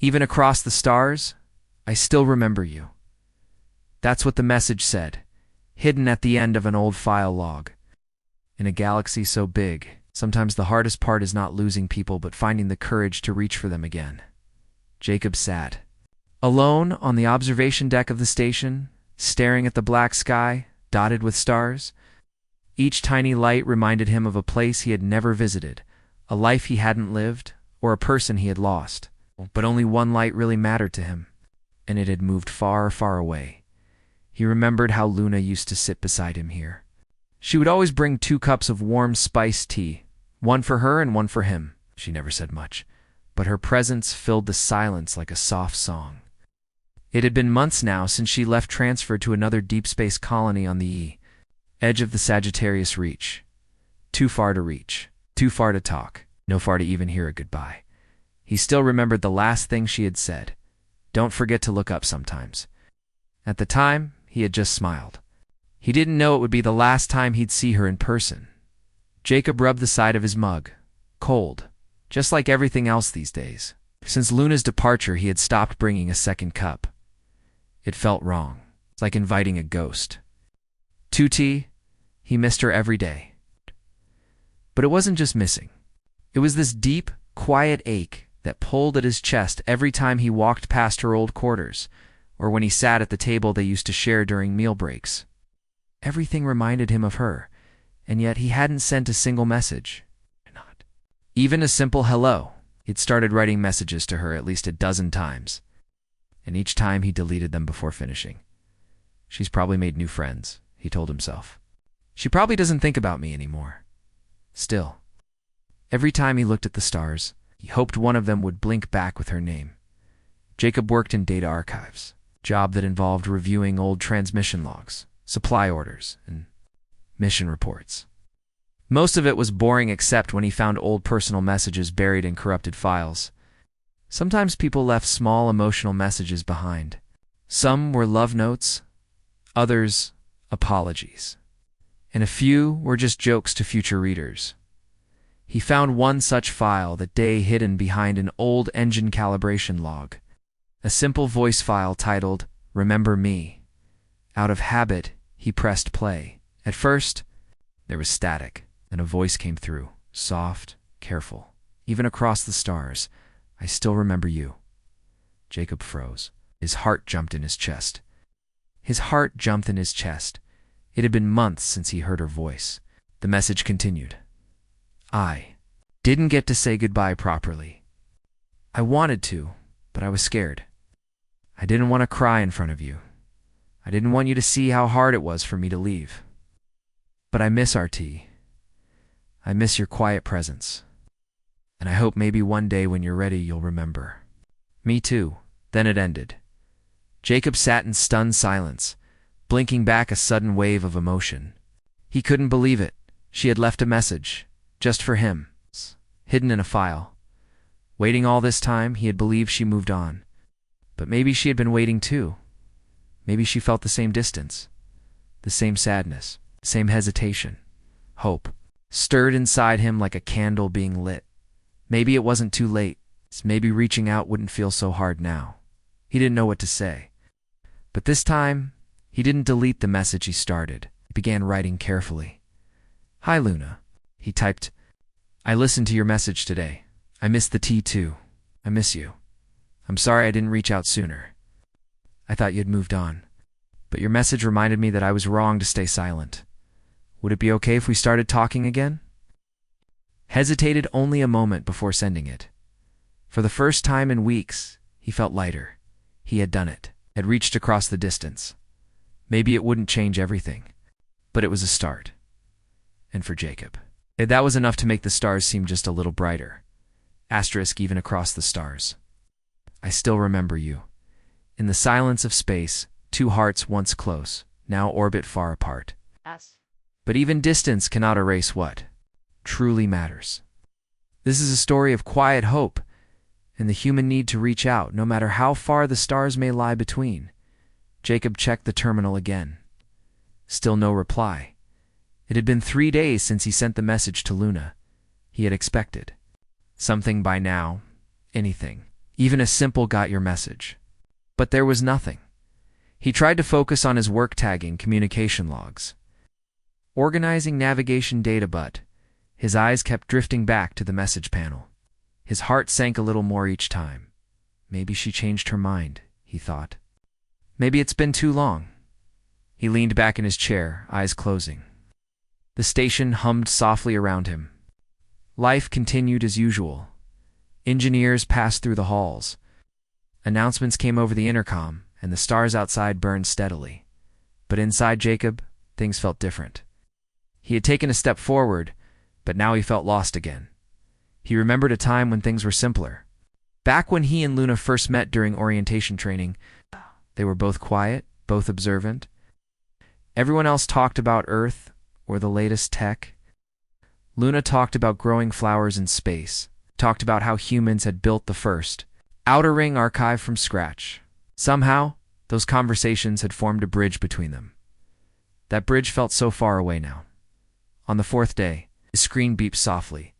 Even across the stars, I still remember you. That's what the message said, hidden at the end of an old file log. In a galaxy so big, sometimes the hardest part is not losing people but finding the courage to reach for them again. Jacob sat, alone on the observation deck of the station, staring at the black sky, dotted with stars. Each tiny light reminded him of a place he had never visited, a life he hadn't lived, or a person he had lost. But only one light really mattered to him, and it had moved far, far away. He remembered how Luna used to sit beside him here. She would always bring 2 cups of warm spiced tea, one for her and one for him. She never said much, but her presence filled the silence like a soft song. It had been months now since she left, transferred to another deep space colony on the edge of the Sagittarius Reach. Too far to reach, too far to talk, no far to even hear a goodbye. He still remembered the last thing she had said. Don't forget to look up sometimes. At the time, he had just smiled. He didn't know it would be the last time he'd see her in person. Jacob rubbed the side of his mug. Cold, just like everything else these days. Since Luna's departure, he had stopped bringing a second cup. It felt wrong. It's like inviting a ghost. Tutti, he missed her every day. But it wasn't just missing. It was this deep, quiet ache that pulled at his chest every time he walked past her old quarters, or when he sat at the table they used to share during meal breaks. Everything reminded him of her, and yet he hadn't sent a single message. Not even a simple hello. He'd started writing messages to her at least a dozen times, and each time he deleted them before finishing. She's probably made new friends, he told himself. She probably doesn't think about me anymore. Still, every time he looked at the stars, he hoped one of them would blink back with her name. Jacob worked in data archives, a job that involved reviewing old transmission logs, supply orders, and mission reports. Most of it was boring except when he found old personal messages buried in corrupted files. Sometimes people left small emotional messages behind. Some were love notes, others apologies, and a few were just jokes to future readers. He found one such file that day hidden behind an old engine calibration log, a simple voice file titled, "Remember Me." Out of habit, he pressed play. At first, there was static, and a voice came through, soft, careful. Even across the stars, I still remember you. Jacob froze. His heart jumped in his chest. His heart jumped in his chest. It had been months since he heard her voice. The message continued. I didn't get to say goodbye properly. I wanted to, but I was scared. I didn't want to cry in front of you. I didn't want you to see how hard it was for me to leave. But I miss our tea. I miss your quiet presence. And I hope maybe one day when you're ready you'll remember. Me too. Then it ended. Jacob sat in stunned silence, blinking back a sudden wave of emotion. He couldn't believe it. She had left a message. Just for him, hidden in a file. Waiting all this time, he had believed she moved on. But maybe she had been waiting too. Maybe she felt the same distance, the same sadness, the same hesitation. Hope stirred inside him like a candle being lit. Maybe it wasn't too late. Maybe reaching out wouldn't feel so hard now. He didn't know what to say. But this time, he didn't delete the message he started. He began writing carefully. Hi, Luna. He typed, I listened to your message today. I miss the tea too. I miss you. I'm sorry I didn't reach out sooner. I thought you'd moved on. But your message reminded me that I was wrong to stay silent. Would it be okay if we started talking again? Hesitated only a moment before sending it. For the first time in weeks, he felt lighter. He had done it, had reached across the distance. Maybe it wouldn't change everything, but it was a start. And for Jacob, that was enough to make the stars seem just a little brighter. Asterisk even across the stars. I still remember you. In the silence of space, 2 hearts once close, now orbit far apart. Yes. But even distance cannot erase what truly matters. This is a story of quiet hope and the human need to reach out, no matter how far the stars may lie between. Jacob checked the terminal again. Still no reply. It had been 3 days since he sent the message to Luna. He had expected something by now, anything, Even a simple "got your message." But there was nothing. He tried to focus on his work tagging communication logs, organizing navigation data, but his eyes kept drifting back to the message panel. His heart sank a little more each time. Maybe she changed her mind, he thought. Maybe it's been too long. He leaned back in his chair, eyes closing. The station hummed softly around him. Life continued as usual. Engineers passed through the halls. Announcements came over the intercom, and the stars outside burned steadily. But inside Jacob, things felt different. He had taken a step forward, but now he felt lost again. He remembered a time when things were simpler. Back when he and Luna first met during orientation training, they were both quiet, both observant. Everyone else talked about Earth or the latest tech. Luna talked about growing flowers in space, talked about how humans had built the first outer ring archive from scratch. Somehow, those conversations had formed a bridge between them. That bridge felt so far away now. On the fourth day, his screen beeped softly.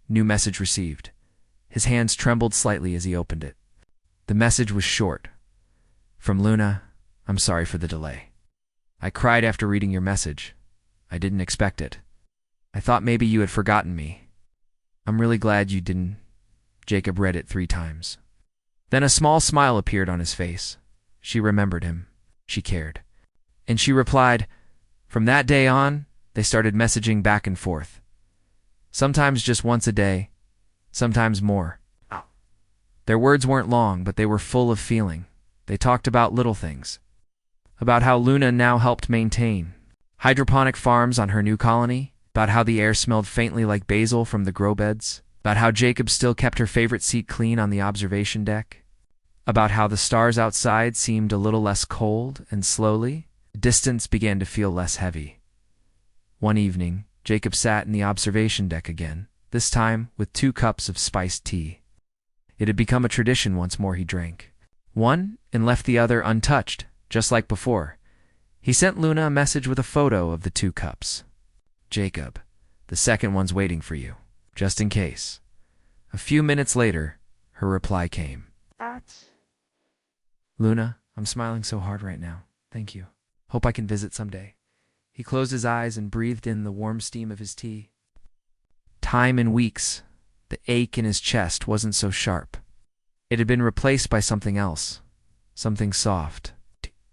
New message received. His hands trembled slightly as he opened it. The message was short. From Luna, "I'm sorry for the delay. I cried after reading your message. I didn't expect it. I thought maybe you had forgotten me. I'm really glad you didn't." Jacob read it 3 times. Then a small smile appeared on his face. She remembered him. She cared. And she replied. From that day on, they started messaging back and forth. Sometimes just once a day, sometimes more. Their words weren't long, but they were full of feeling. They talked about little things. About how Luna now helped maintain hydroponic farms on her new colony, about how the air smelled faintly like basil from the grow beds, about how Jacob still kept her favorite seat clean on the observation deck, about how the stars outside seemed a little less cold, and slowly, the distance began to feel less heavy. One evening, Jacob sat in the observation deck again, this time with 2 cups of spiced tea. It had become a tradition. Once more he drank one and left the other untouched, just like before. He sent Luna a message with a photo of the 2 cups. "Jacob, the second one's waiting for you, just in case." A few minutes later, her reply came. "Luna, I'm smiling so hard right now. Thank you. Hope I can visit someday." He closed his eyes and breathed in the warm steam of his tea. Time and weeks. The ache in his chest wasn't so sharp. It had been replaced by something else. Something soft.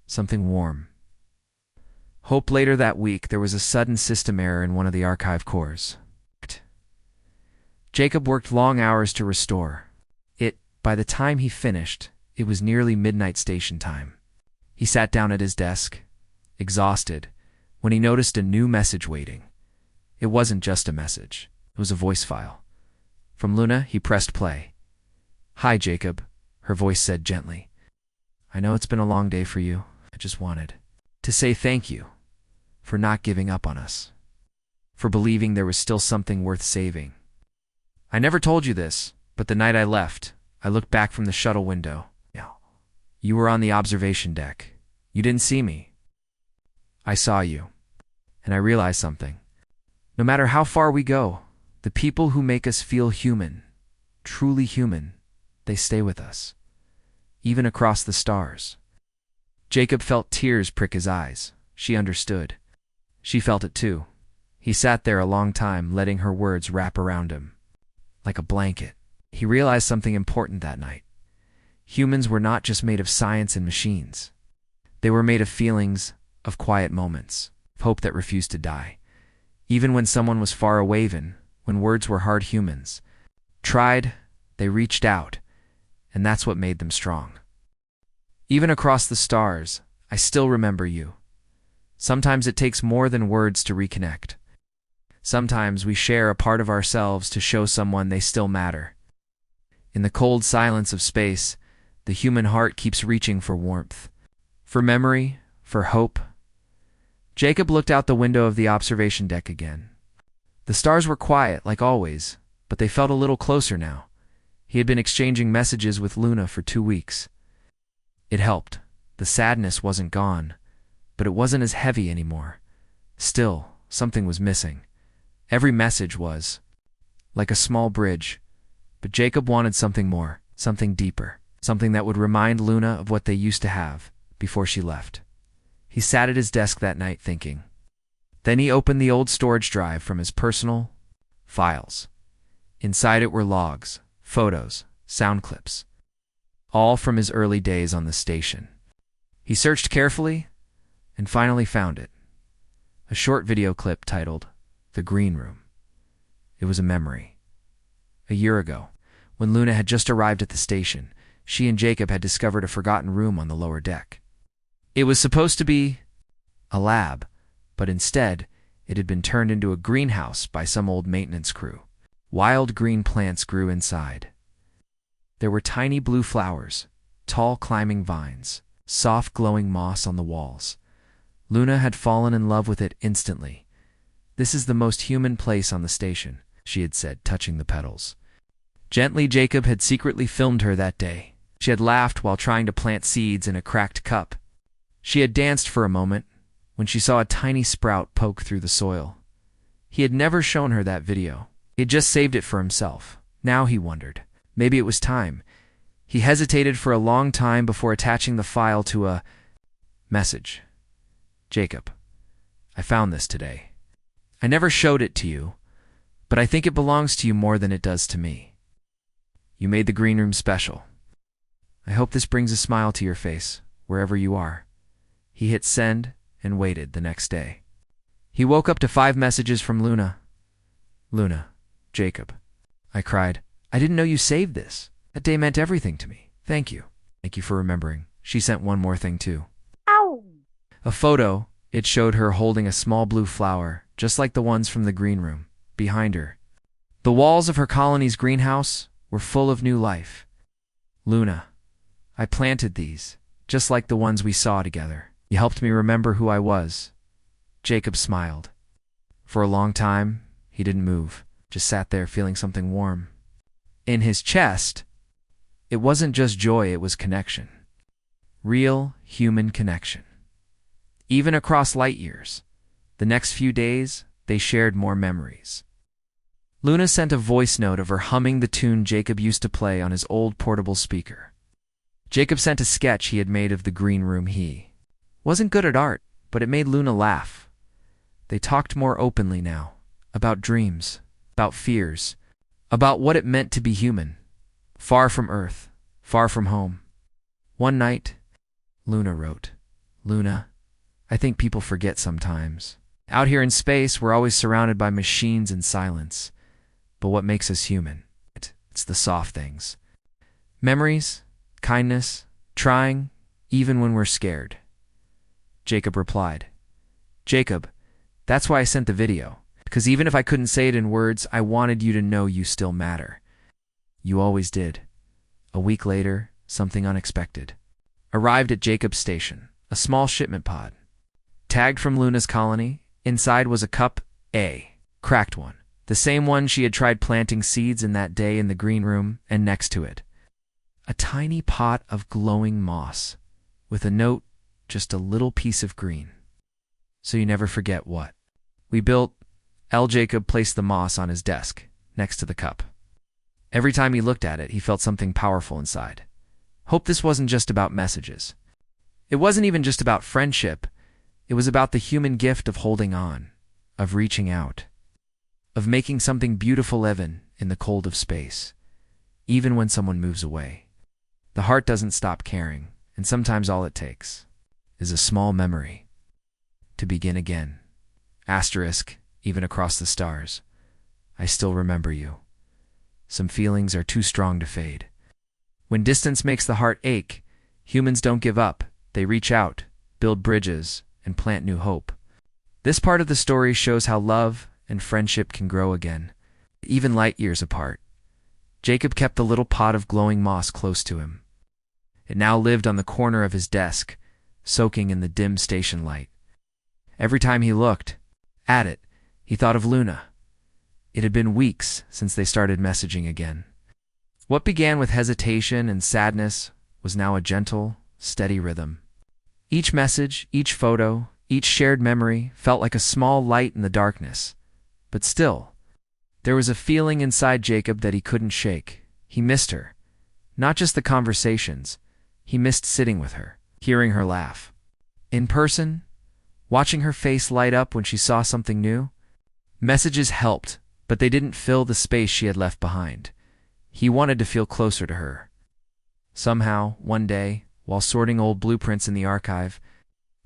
Something warm. Hope. Later that week, there was a sudden system error in one of the archive cores. Jacob worked long hours to restore it. By the time he finished, it was nearly midnight station time. He sat down at his desk, exhausted, when he noticed a new message waiting. It wasn't just a message. It was a voice file. From Luna, he pressed play. "Hi, Jacob," her voice said gently. "I know it's been a long day for you. I just wanted to say thank you for not giving up on us, for believing there was still something worth saving. I never told you this, but the night I left, I looked back from the shuttle window. You were on the observation deck. You didn't see me. I saw you, and I realized something. No matter how far we go, the people who make us feel human, truly human, they stay with us, even across the stars." Jacob felt tears prick his eyes. She understood. She felt it too. He sat there a long time, letting her words wrap around him like a blanket. He realized something important that night. Humans were not just made of science and machines. They were made of feelings, of quiet moments, of hope that refused to die. Even when someone was far away, even when words were hard, humans tried, they reached out, and that's what made them strong. Even across the stars, I still remember you. Sometimes it takes more than words to reconnect. Sometimes we share a part of ourselves to show someone they still matter. In the cold silence of space, the human heart keeps reaching for warmth, for memory, for hope. Jacob looked out the window of the observation deck again. The stars were quiet, like always, but they felt a little closer now. He had been exchanging messages with Luna for 2 weeks. It helped. The sadness wasn't gone, but it wasn't as heavy anymore. Still, something was missing. Every message was like a small bridge, but Jacob wanted something more, something deeper, something that would remind Luna of what they used to have before she left. He sat at his desk that night thinking. Then he opened the old storage drive from his personal files. Inside it were logs, photos, sound clips, all from his early days on the station. He searched carefully and finally found it. A short video clip titled The Green Room. It was a memory. A year ago, when Luna had just arrived at the station, she and Jacob had discovered a forgotten room on the lower deck. It was supposed to be a lab, but instead, it had been turned into a greenhouse by some old maintenance crew. Wild green plants grew inside. There were tiny blue flowers, tall climbing vines, soft glowing moss on the walls. Luna had fallen in love with it instantly. "This is the most human place on the station," she had said, touching the petals. Gently, Jacob had secretly filmed her that day. She had laughed while trying to plant seeds in a cracked cup. She had danced for a moment when she saw a tiny sprout poke through the soil. He had never shown her that video. He had just saved it for himself. Now he wondered. Maybe it was time. He hesitated for a long time before attaching the file to a message. "Jacob, I found this today. I never showed it to you, but I think it belongs to you more than it does to me. You made the green room special. I hope this brings a smile to your face, wherever you are." He hit send and waited the next day. He woke up to 5 messages from Luna. "Luna, Jacob," I cried. "I didn't know you saved this. That day meant everything to me. Thank you. Thank you for remembering." She sent one more thing too. Ow! A photo. It showed her holding a small blue flower, just like the ones from the green room, behind her. The walls of her colony's greenhouse were full of new life. "Luna, I planted these, just like the ones we saw together. You helped me remember who I was." Jacob smiled. For a long time, he didn't move, just sat there feeling something warm. In his chest, it wasn't just joy, it was connection. Real human connection. Even across light years, the next few days, they shared more memories. Luna sent a voice note of her humming the tune Jacob used to play on his old portable speaker. Jacob sent a sketch he had made of the green room. He wasn't good at art, but it made Luna laugh. They talked more openly now, about dreams, about fears, about what it meant to be human, far from Earth, far from home. One night, Luna wrote, "Luna, I think people forget sometimes. Out here in space, we're always surrounded by machines and silence. But what makes us human? It's the soft things. Memories, kindness, trying, even when we're scared." Jacob replied, "Jacob, that's why I sent the video. Because even if I couldn't say it in words, I wanted you to know you still matter. You always did." A week later, something unexpected arrived at Jacob's station, a small shipment pod. Tagged from Luna's colony, inside was a cup, a cracked one, the same one she had tried planting seeds in that day in the green room, and next to it, a tiny pot of glowing moss, with a note, just a little piece of green. "So you never forget what we built." Jacob placed the moss on his desk, next to the cup. Every time he looked at it, he felt something powerful inside. Hope this wasn't just about messages. It wasn't even just about friendship. It was about the human gift of holding on, of reaching out, of making something beautiful even in the cold of space, even when someone moves away. The heart doesn't stop caring, and sometimes all it takes is a small memory to begin again. Asterisk, even across the stars. I still remember you. Some feelings are too strong to fade. When distance makes the heart ache, humans don't give up. They reach out, build bridges, and plant new hope. This part of the story shows how love and friendship can grow again, even light years apart. Jacob kept the little pot of glowing moss close to him. It now lived on the corner of his desk, soaking in the dim station light. Every time he looked at it, he thought of Luna. It had been weeks since they started messaging again. What began with hesitation and sadness was now a gentle, steady rhythm. Each message, each photo, each shared memory felt like a small light in the darkness. But still, there was a feeling inside Jacob that he couldn't shake. He missed her. Not just the conversations. He missed sitting with her, hearing her laugh. In person, watching her face light up when she saw something new. Messages helped, but they didn't fill the space she had left behind. He wanted to feel closer to her. Somehow, one day, while sorting old blueprints in the archive,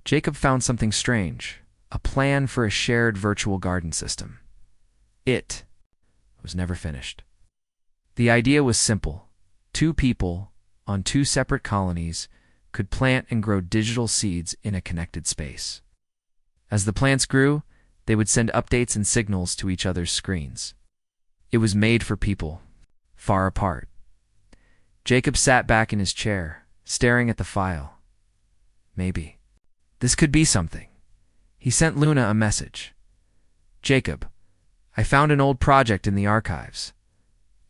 Jacob found something strange, a plan for a shared virtual garden system. It was never finished. The idea was simple. Two people, on two separate colonies, could plant and grow digital seeds in a connected space. As the plants grew, they would send updates and signals to each other's screens. It was made for people, far apart. Jacob sat back in his chair, staring at the file. Maybe this could be something. He sent Luna a message. Jacob, I found an old project in the archives.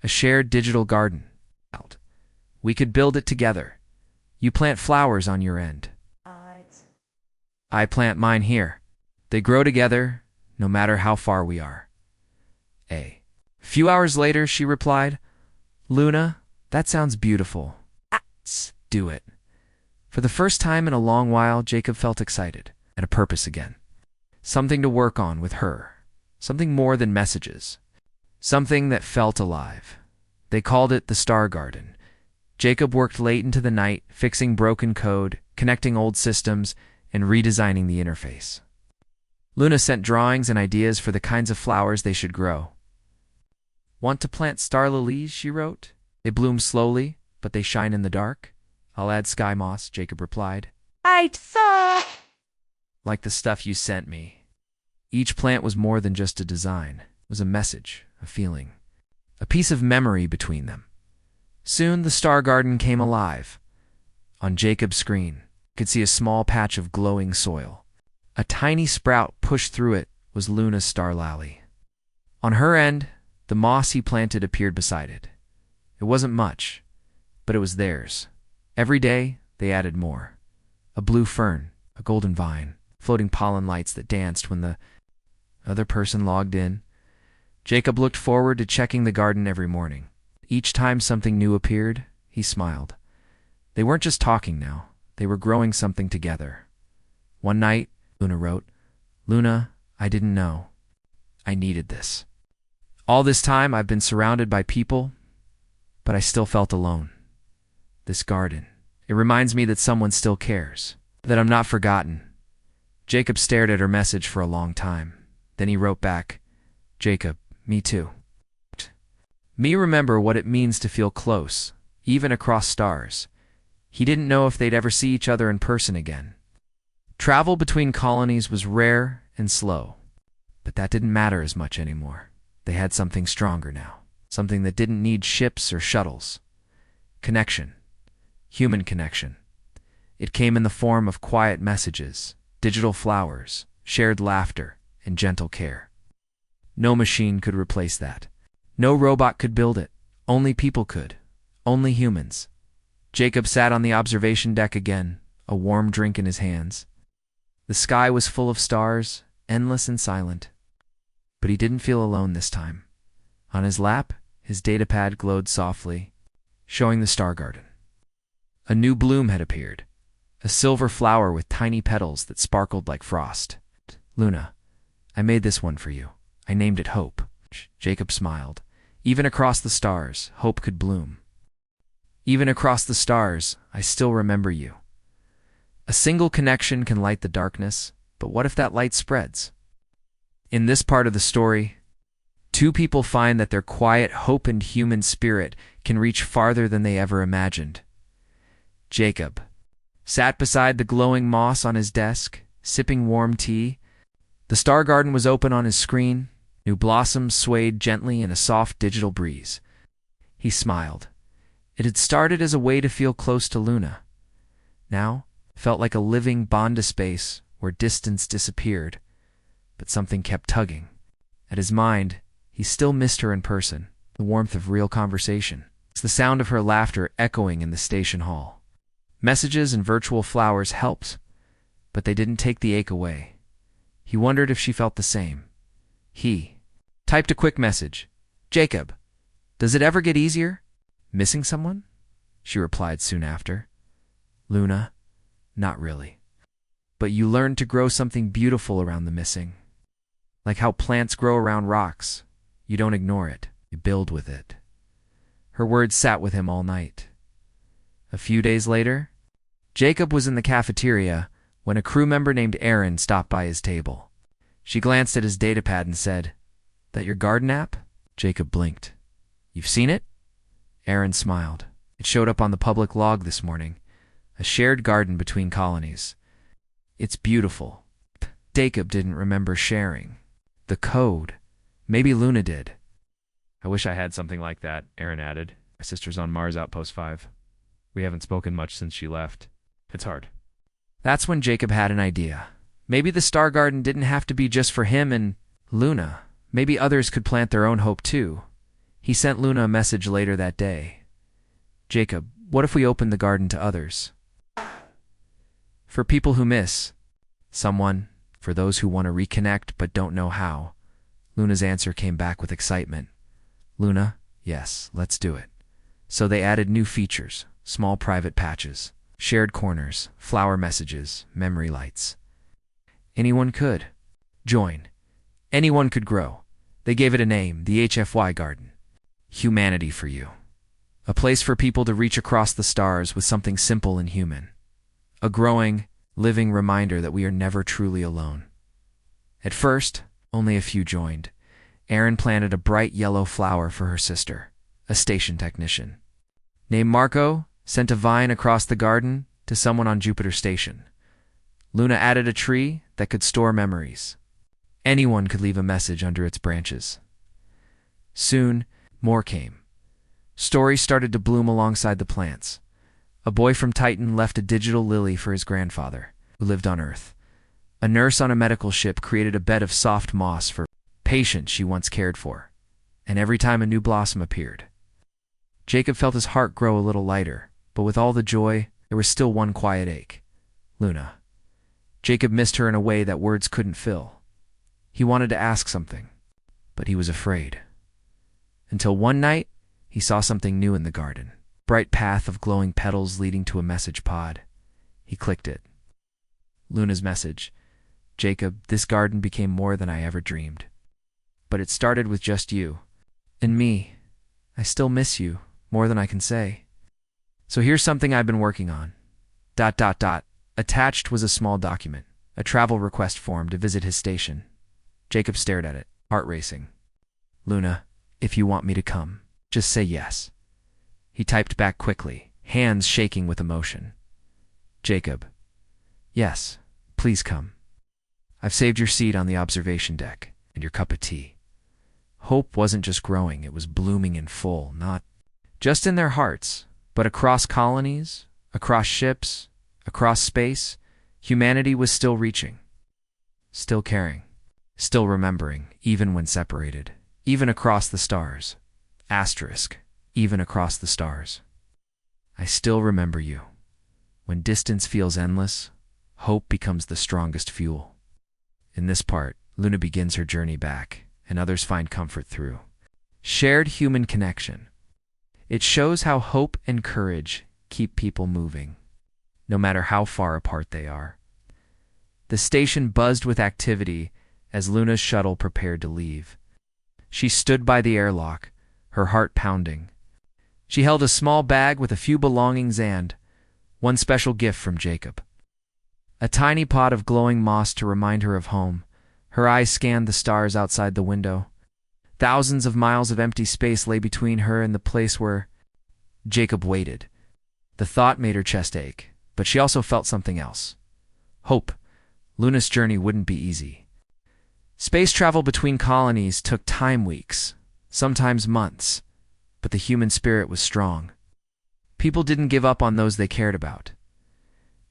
A shared digital garden. We could build it together. You plant flowers on your end. I plant mine here. They grow together, no matter how far we are. A few hours later, she replied, Luna, that sounds beautiful. Let's do it. For the first time in a long while, Jacob felt excited, and a purpose again. Something to work on with her. Something more than messages. Something that felt alive. They called it the Star Garden. Jacob worked late into the night, fixing broken code, connecting old systems, and redesigning the interface. Luna sent drawings and ideas for the kinds of flowers they should grow. Want to plant star lilies, she wrote. They bloom slowly, but they shine in the dark. I'll add sky moss, Jacob replied. Right, sir. Like the stuff you sent me. Each plant was more than just a design. It was a message, a feeling, a piece of memory between them. Soon the star garden came alive. On Jacob's screen, he could see a small patch of glowing soil. A tiny sprout pushed through it was Luna's star lily. On her end, the moss he planted appeared beside it. It wasn't much, but it was theirs. Every day, they added more. A blue fern, a golden vine, floating pollen lights that danced when the other person logged in. Jacob looked forward to checking the garden every morning. Each time something new appeared, he smiled. They weren't just talking now. They were growing something together. One night, Luna wrote, Luna, I didn't know. I needed this. All this time, I've been surrounded by people, but I still felt alone. This garden, it reminds me that someone still cares, that I'm not forgotten. Jacob stared at her message for a long time. Then he wrote back, Jacob, me too. Me remember what it means to feel close, even across stars. He didn't know if they'd ever see each other in person again. Travel between colonies was rare and slow, but that didn't matter as much anymore. They had something stronger now, something that didn't need ships or shuttles. Connection. Human connection. It came in the form of quiet messages, digital flowers, shared laughter, and gentle care. No machine could replace that. No robot could build it. Only people could. Only humans. Jacob sat on the observation deck again, a warm drink in his hands. The sky was full of stars, endless and silent. But he didn't feel alone this time. On his lap, his datapad glowed softly, showing the star garden. A new bloom had appeared, a silver flower with tiny petals that sparkled like frost. Luna, I made this one for you. I named it Hope. Jacob smiled. Even across the stars, hope could bloom. Even across the stars, I still remember you. A single connection can light the darkness, but what if that light spreads? In this part of the story, two people find that their quiet hope and human spirit can reach farther than they ever imagined. Jacob sat beside the glowing moss on his desk, sipping warm tea. The star garden was open on his screen. New blossoms swayed gently in a soft digital breeze. He smiled. It had started as a way to feel close to Luna. Now, it felt like a living bond to space where distance disappeared, but something kept tugging. At his mind, he still missed her in person, the warmth of real conversation. It's the sound of her laughter echoing in the station hall. Messages and virtual flowers helped, but they didn't take the ache away. He wondered if she felt the same. He typed a quick message. Jacob, does it ever get easier? Missing someone? she replied soon after. Luna, not really. But you learned to grow something beautiful around the missing. Like how plants grow around rocks. You don't ignore it, you build with it. Her words sat with him all night. A few days later, Jacob was in the cafeteria when a crew member named Aaron stopped by his table. She glanced at his datapad and said, "That your garden app?" Jacob blinked. "You've seen it?" Aaron smiled. "It showed up on the public log this morning. A shared garden between colonies. It's beautiful." Jacob didn't remember sharing the code. Maybe Luna did. I wish I had something like that, Aaron added. My sister's on Mars Outpost 5. We haven't spoken much since she left. It's hard. That's when Jacob had an idea. Maybe the Star Garden didn't have to be just for him and Luna. Maybe others could plant their own hope too. He sent Luna a message later that day. "Jacob, what if we opened the garden to others? For people who miss someone, for those who want to reconnect but don't know how." Luna's answer came back with excitement. "Luna, yes, let's do it." So they added new features, small private patches, shared corners, flower messages, memory lights. Anyone could join. Anyone could grow. They gave it a name, the HFY Garden. Humanity for you. A place for people to reach across the stars with something simple and human. A growing, living reminder that we are never truly alone. At first, only a few joined. Aaron planted a bright yellow flower for her sister, a station technician. Named Marco sent a vine across the garden to someone on Jupiter Station. Luna added a tree that could store memories. Anyone could leave a message under its branches. Soon, more came. Stories started to bloom alongside the plants. A boy from Titan left a digital lily for his grandfather, who lived on Earth. A nurse on a medical ship created a bed of soft moss for patients she once cared for. And every time a new blossom appeared, Jacob felt his heart grow a little lighter, but with all the joy, there was still one quiet ache. Luna. Jacob missed her in a way that words couldn't fill. He wanted to ask something, but he was afraid. Until one night, he saw something new in the garden. Bright path of glowing petals leading to a message pod. He clicked it. Luna's message. "Jacob, this garden became more than I ever dreamed. But it started with just you. And me. I still miss you, more than I can say. So here's something I've been working on. ... Attached was a small document, a travel request form to visit his station. Jacob stared at it, heart racing. "Luna, if you want me to come, just say yes." He typed back quickly, hands shaking with emotion. "Jacob, yes, please come. I've saved your seat on the observation deck and your cup of tea." Hope wasn't just growing, it was blooming in full, not just in their hearts, but across colonies, across ships, across space. Humanity was still reaching, still caring, still remembering, even when separated, even across the stars. Asterisk, even across the stars. I still remember you. When distance feels endless, hope becomes the strongest fuel. In this part, Luna begins her journey back, and others find comfort through shared human connection. It shows how hope and courage keep people moving, no matter how far apart they are. The station buzzed with activity as Luna's shuttle prepared to leave. She stood by the airlock, her heart pounding. She held a small bag with a few belongings and one special gift from Jacob. A tiny pot of glowing moss to remind her of home. Her eyes scanned the stars outside the window. Thousands of miles of empty space lay between her and the place where Jacob waited. The thought made her chest ache, but she also felt something else. Hope. Luna's journey wouldn't be easy. Space travel between colonies took time, weeks, sometimes months, but the human spirit was strong. People didn't give up on those they cared about.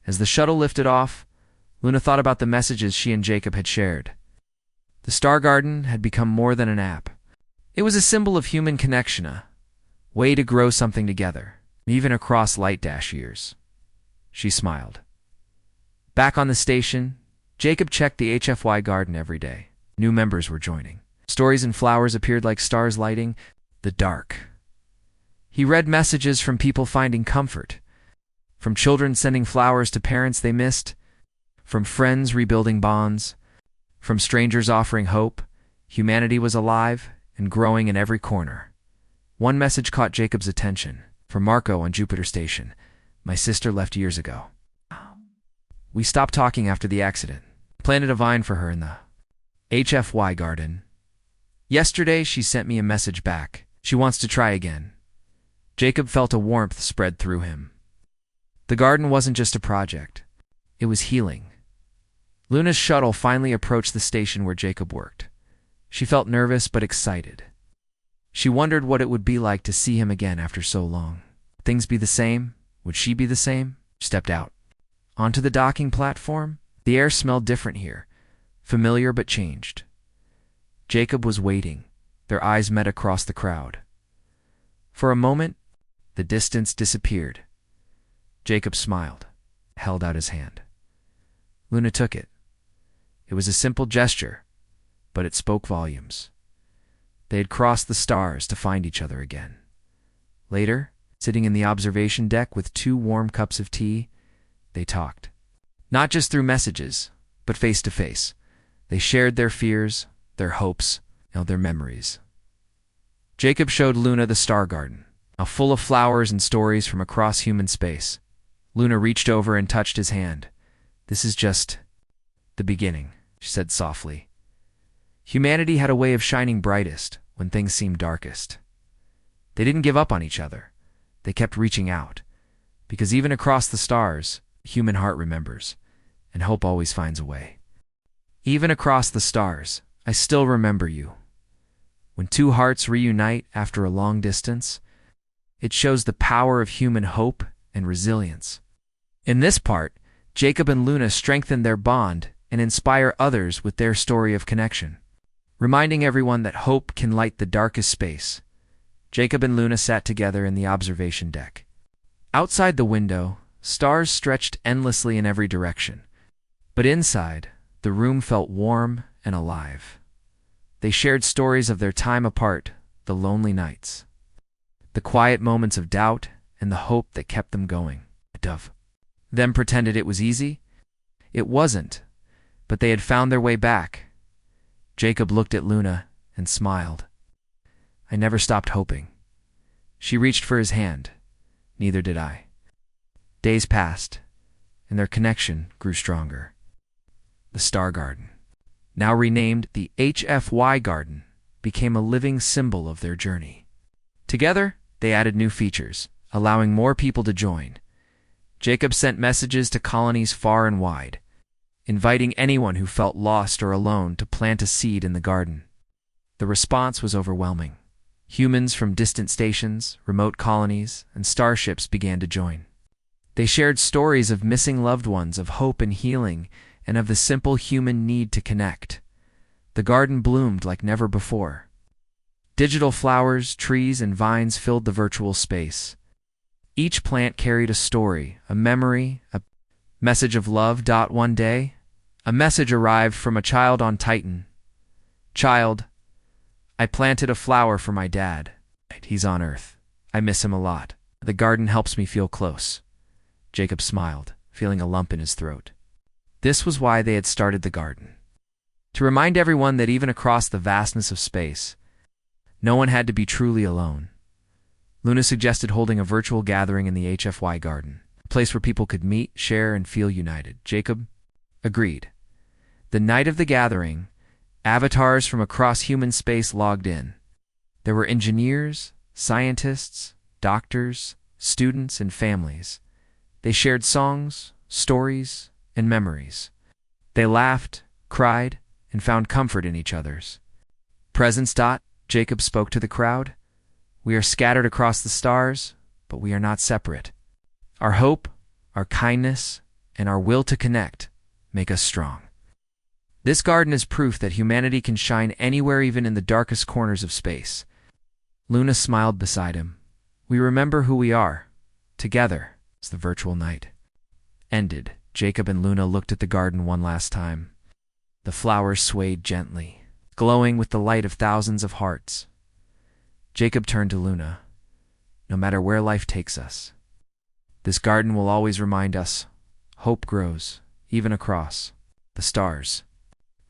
As the shuttle lifted off, Luna thought about the messages she and Jacob had shared. The Star Garden had become more than an app. It was a symbol of human connection, a way to grow something together, even across light-dash years. She smiled. Back on the station, Jacob checked the HFY garden every day. New members were joining. Stories and flowers appeared like stars lighting the dark. He read messages from people finding comfort, from children sending flowers to parents they missed, from friends rebuilding bonds, from strangers offering hope. Humanity was alive and growing in every corner. One message caught Jacob's attention, from Marco on Jupiter Station. My sister left years ago. We stopped talking after the accident. Planted a vine for her in the HFY garden. Yesterday, she sent me a message back. She wants to try again. Jacob felt a warmth spread through him. The garden wasn't just a project. It was healing. Luna's shuttle finally approached the station where Jacob worked. She felt nervous but excited. She wondered what it would be like to see him again after so long. Would things be the same? Would she be the same? She stepped out. Onto the docking platform, the air smelled different here, familiar but changed. Jacob was waiting. Their eyes met across the crowd. For a moment, the distance disappeared. Jacob smiled, held out his hand. Luna took it. It was a simple gesture, but it spoke volumes. They had crossed the stars to find each other again. Later, sitting in the observation deck with 2 warm cups of tea, they talked. Not just through messages, but face to face. They shared their fears, their hopes, and their memories. Jacob showed Luna the star garden, now full of flowers and stories from across human space. Luna reached over and touched his hand. This is just the beginning, she said softly. Humanity had a way of shining brightest when things seemed darkest. They didn't give up on each other. They kept reaching out, because even across the stars, the human heart remembers, and hope always finds a way. Even across the stars, I still remember you. When 2 hearts reunite after a long distance, it shows the power of human hope and resilience. In this part, Jacob and Luna strengthen their bond and inspire others with their story of connection, reminding everyone that hope can light the darkest space. Jacob and Luna sat together in the observation deck. Outside the window, stars stretched endlessly in every direction, but inside, the room felt warm and alive. They shared stories of their time apart, the lonely nights, the quiet moments of doubt, and the hope that kept them going. Them pretended it was easy. It wasn't, but they had found their way back. Jacob looked at Luna and smiled. I never stopped hoping. She reached for his hand. Neither did I. Days passed, and their connection grew stronger. The Star Garden, now renamed the HFY Garden, became a living symbol of their journey. Together, they added new features, allowing more people to join. Jacob sent messages to colonies far and wide, inviting anyone who felt lost or alone to plant a seed in the garden. The response was overwhelming. Humans from distant stations, remote colonies, and starships began to join. They shared stories of missing loved ones, of hope and healing, and of the simple human need to connect. The garden bloomed like never before. Digital flowers, trees, and vines filled the virtual space. Each plant carried a story, a memory, a message of love. One day, a message arrived from a child on Titan. Child, I planted a flower for my dad. He's on Earth. I miss him a lot. The garden helps me feel close. Jacob smiled, feeling a lump in his throat. This was why they had started the garden. To remind everyone that even across the vastness of space, no one had to be truly alone. Luna suggested holding a virtual gathering in the HFY garden, a place where people could meet, share, and feel united. Jacob agreed. The night of the gathering, avatars from across human space logged in. There were engineers, scientists, doctors, students, and families. They shared songs, stories, and memories. They laughed, cried, and found comfort in each other's presence. Jacob spoke to the crowd. We are scattered across the stars, but we are not separate. Our hope, our kindness, and our will to connect make us strong. This garden is proof that humanity can shine anywhere, even in the darkest corners of space. Luna smiled beside him. We remember who we are, together, as the virtual night ended. Jacob and Luna looked at the garden one last time. The flowers swayed gently, glowing with the light of thousands of hearts. Jacob turned to Luna. no matter where life takes us. This garden will always remind us, hope grows, even across the stars.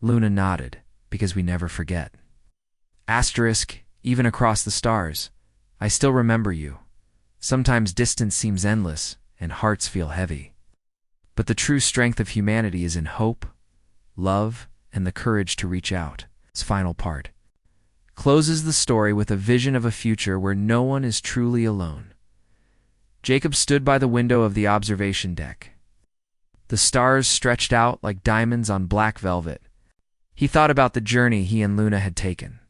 Luna nodded, because we never forget. Asterisk, even across the stars, I still remember you. Sometimes distance seems endless, and hearts feel heavy. But the true strength of humanity is in hope, love, and the courage to reach out. Its final part closes the story with a vision of a future where no one is truly alone. Jacob stood by the window of the observation deck. The stars stretched out like diamonds on black velvet. He thought about the journey he and Luna had taken.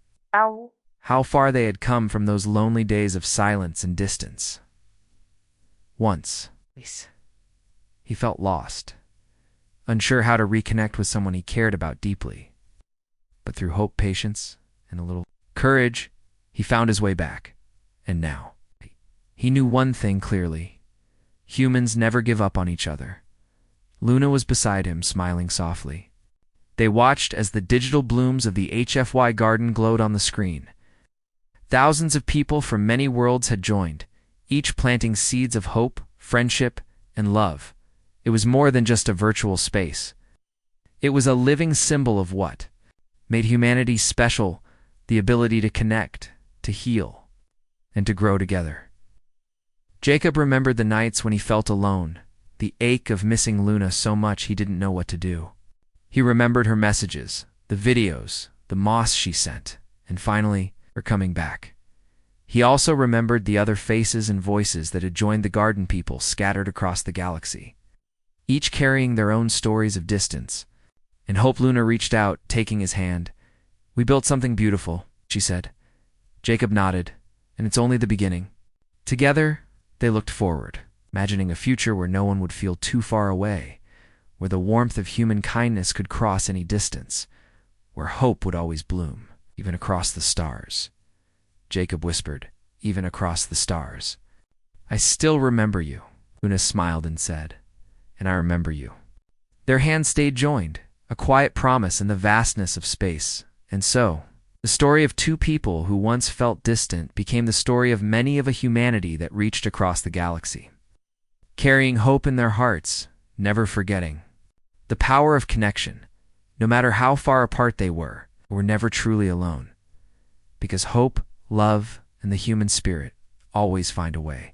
How far they had come from those lonely days of silence and distance. Once, he felt lost, unsure how to reconnect with someone he cared about deeply. But through hope, patience, and a little courage, he found his way back. And now, he knew one thing clearly. Humans never give up on each other. Luna was beside him, smiling softly. They watched as the digital blooms of the HFY garden glowed on the screen. Thousands of people from many worlds had joined, each planting seeds of hope, friendship, and love. It was more than just a virtual space. It was a living symbol of what made humanity special, the ability to connect, to heal, and to grow together. Jacob remembered the nights when he felt alone, the ache of missing Luna so much he didn't know what to do. He remembered her messages, the videos, the moss she sent, and finally, her coming back. He also remembered the other faces and voices that had joined the garden people scattered across the galaxy, each carrying their own stories of distance. And Hope Luna reached out, taking his hand. "We built something beautiful," she said. Jacob nodded, "and it's only the beginning." Together, they looked forward, imagining a future where no one would feel too far away, where the warmth of human kindness could cross any distance, where hope would always bloom, even across the stars. Jacob whispered, "Even across the stars." "I still remember you," Luna smiled and said, "and I remember you." Their hands stayed joined, a quiet promise in the vastness of space. And so, the story of two people who once felt distant became the story of many of a humanity that reached across the galaxy, carrying hope in their hearts, never forgetting the power of connection. No matter how far apart they were never truly alone, because hope, love, and the human spirit always find a way.